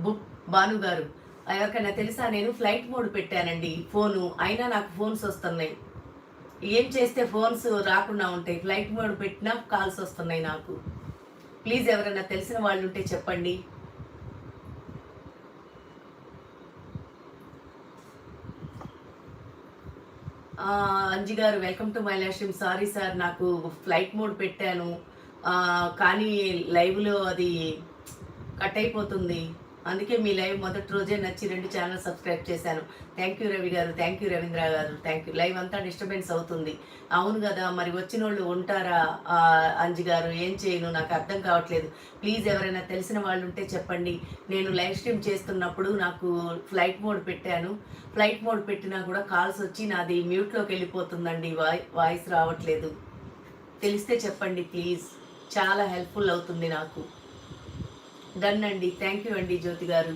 Book Bhanu గారు, ఎవరికైనా తెలుసా? నేను ఫ్లైట్ మోడ్ పెట్టానండి ఫోను. అయినా నాకు ఫోన్స్ వస్తున్నాయి. ఏం చేస్తే ఫోన్స్ రాకుండా ఉంటాయి? ఫ్లైట్ మోడ్ పెట్టినా కాల్స్ వస్తున్నాయి నాకు. ప్లీజ్ ఎవరైనా తెలిసిన వాళ్ళు ఉంటే చెప్పండి. అంజి గారు, welcome to my live stream. Sorry sir, నాకు ఫ్లైట్ మోడ్ పెట్టాను. కానీ లైవ్‌లో అది కట్ అయిపోతుంది. అందుకే మీ లైవ్ మొదటి రోజే నచ్చి 2 ఛానెల్ సబ్స్క్రైబ్ చేశాను. థ్యాంక్ యూ రవి గారు. థ్యాంక్ యూ రవీంద్ర గారు. Thank you. లైవ్ అంతా డిస్టర్బెన్స్ అవుతుంది. అవును గదా! మరి వచ్చినోళ్ళు ఉంటారా? అంజి గారు, ఏం చేయను? నాకు అర్థం కావట్లేదు. ప్లీజ్ ఎవరైనా తెలిసిన వాళ్ళుంటే చెప్పండి. నేను లైవ్ స్ట్రీమ్ చేస్తున్నప్పుడు నాకు ఫ్లైట్ మోడ్ పెట్టాను. ఫ్లైట్ మోడ్ పెట్టినా కూడా కాల్స్ వచ్చి నాది మ్యూట్‌లోకి వెళ్ళిపోతుందండి. వాయిస్ రావట్లేదు. తెలిస్తే చెప్పండి ప్లీజ్. చాలా హెల్ప్‌ఫుల్ అవుతుంది నాకు. డన్ అండి. థ్యాంక్ యూ అండి జ్యోతి గారు.